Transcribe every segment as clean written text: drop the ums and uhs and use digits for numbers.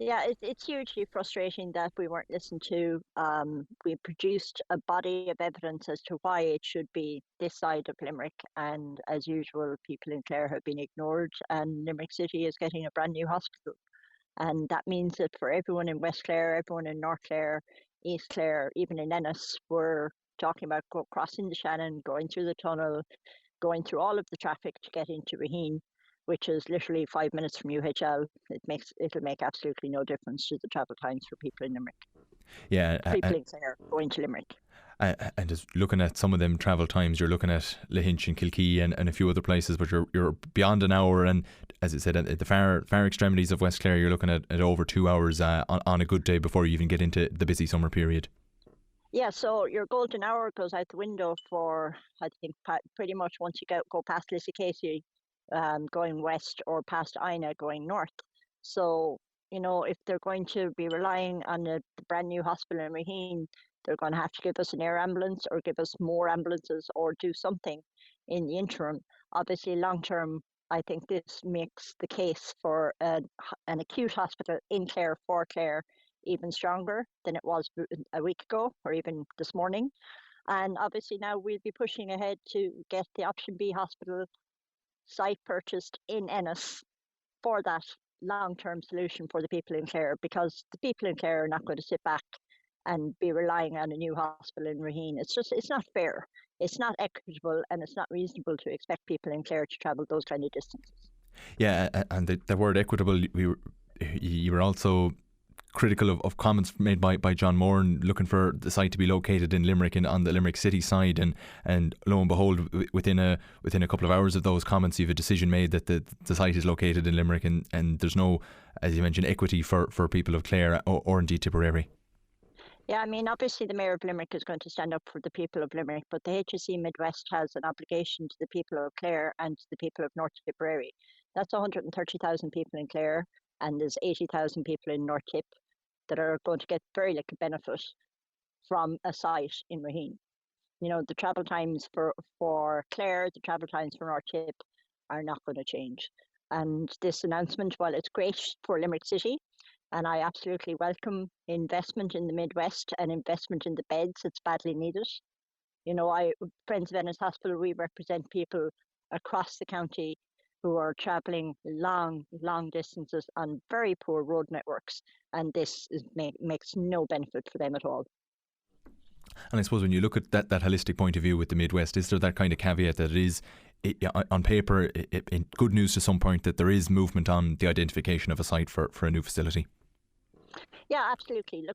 Yeah, it's hugely frustrating that we weren't listened to. We produced a body of evidence as to why it should be this side of Limerick, and as usual, people in Clare have been ignored, and Limerick City is getting a brand new hospital. And that means that for everyone in West Clare, everyone in North Clare, East Clare, even in Ennis, we're talking about crossing the Shannon, going through the tunnel, going through all of the traffic to get into Raheen, which is literally 5 minutes from UHL. It'll make absolutely no difference to the travel times for people in Limerick. Yeah, People in Clare going to Limerick. and just looking at some of them travel times, you're looking at Lahinch and Kilkee and a few other places, but you're beyond an hour. And as I said, at the far extremities of West Clare, you're looking at over 2 hours on a good day before you even get into the busy summer period. Yeah, so your golden hour goes out the window for, I think, pretty much once you go past Lissycasey going west, or past Ina going north. So, if they're going to be relying on the brand new hospital in Raheen, they're going to have to give us an air ambulance or give us more ambulances or do something in the interim. Obviously, long term, I think this makes the case for an acute hospital in Clare for Clare even stronger than it was a week ago or even this morning. And obviously now we'll be pushing ahead to get the Option B hospital site purchased in Ennis for that long-term solution for the people in Clare, because the people in Clare are not going to sit back and be relying on a new hospital in Raheen. It's not fair, it's not equitable, and it's not reasonable to expect people in Clare to travel those kind of distances. Yeah, and the word equitable, you were also critical of comments made by John Moore, looking for the site to be located in Limerick and on the Limerick city side, and lo and behold, within a couple of hours of those comments, you have a decision made that the site is located in Limerick, and there's no, as you mentioned, equity for people of Clare or indeed Tipperary. Yeah, I mean, obviously the Mayor of Limerick is going to stand up for the people of Limerick, but the HSE Midwest has an obligation to the people of Clare and to the people of North Tipperary. That's 130,000 people in Clare, and there's 80,000 people in North Tip that are going to get very little benefit from a site in Raheen. The travel times for Clare, the travel times for North Tip are not going to change. And this announcement, while it's great for Limerick City, and I absolutely welcome investment in the Midwest and investment in the beds, it's badly needed. Friends of Ennis Hospital, we represent people across the county who are travelling long distances on very poor road networks, and this makes no benefit for them at all. And I suppose when you look at that holistic point of view with the Midwest, is there that kind of caveat that it is, on paper, good news to some point that there is movement on the identification of a site for a new facility? Yeah, absolutely.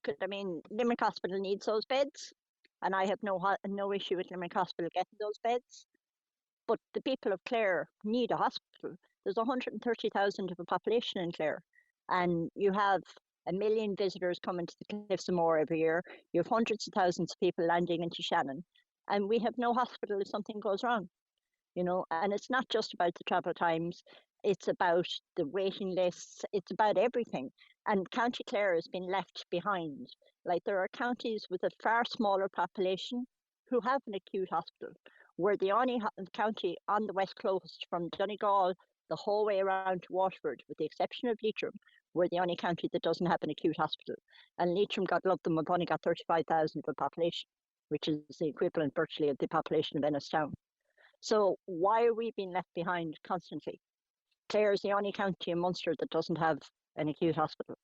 Limerick Hospital needs those beds, and I have no issue with Limerick Hospital getting those beds. But the people of Clare need a hospital. There's 130,000 of a population in Clare, and you have 1 million visitors coming to the Cliffs of Moher every year. You have hundreds of thousands of people landing into Shannon, and we have no hospital if something goes wrong. And it's not just about the travel times, it's about the waiting lists, it's about everything. And County Clare has been left behind. Like, there are counties with a far smaller population who have an acute hospital. We're the only county on the west coast, from Donegal the whole way around to Waterford, with the exception of Leitrim. We're the only county that doesn't have an acute hospital. And Leitrim, God love them, have only got 35,000 of a population, which is the equivalent virtually of the population of Ennis Town. So why are we being left behind constantly? Clare is the only county in Munster that doesn't have an acute hospital.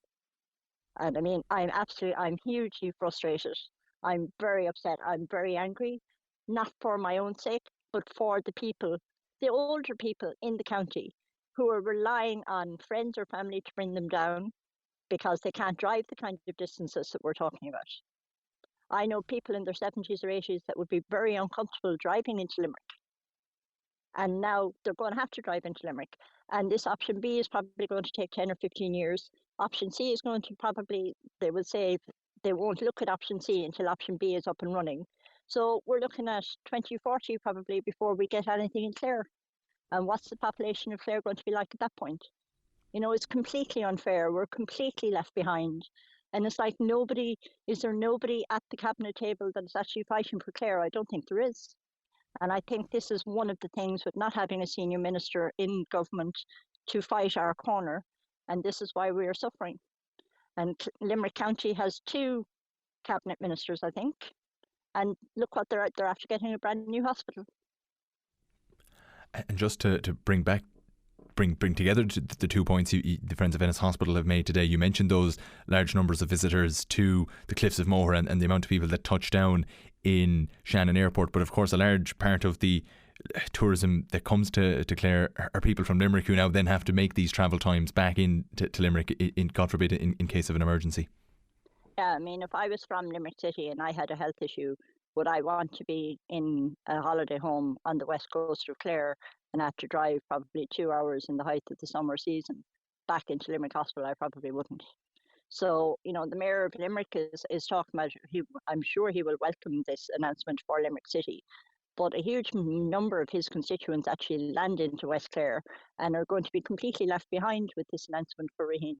And I mean, I'm hugely frustrated. I'm very upset. I'm very angry, not for my own sake, but for the people, the older people in the county who are relying on friends or family to bring them down because they can't drive the kind of distances that we're talking about. I know people in their 70s or 80s that would be very uncomfortable driving into Limerick. And now they're going to have to drive into Limerick. And this option B is probably going to take 10 or 15 years. Option C is going to they will say they won't look at option C until option B is up and running. So we're looking at 2040 probably before we get anything in Clare. And what's the population of Clare going to be like at that point? It's completely unfair. We're completely left behind. And it's like is there nobody at the cabinet table that is actually fighting for Clare? I don't think there is. And I think this is one of the things with not having a senior minister in government to fight our corner. And this is why we are suffering. And Limerick County has 2 cabinet ministers, I think. And look what they're after getting a brand new hospital. And just to bring together the 2 points the Friends of Ennis Hospital have made today. You mentioned those large numbers of visitors to the Cliffs of Moher and the amount of people that touch down in Shannon Airport. But of course, a large part of the tourism that comes to Clare are people from Limerick who now then have to make these travel times back in to Limerick, in God forbid, in case of an emergency. Yeah, I mean, if I was from Limerick City and I had a health issue, would I want to be in a holiday home on the west coast of Clare and have to drive probably 2 hours in the height of the summer season back into Limerick Hospital? I probably wouldn't. So, the Mayor of Limerick is talking about, I'm sure he will welcome this announcement for Limerick City, but a huge number of his constituents actually land into West Clare and are going to be completely left behind with this announcement for Raheen.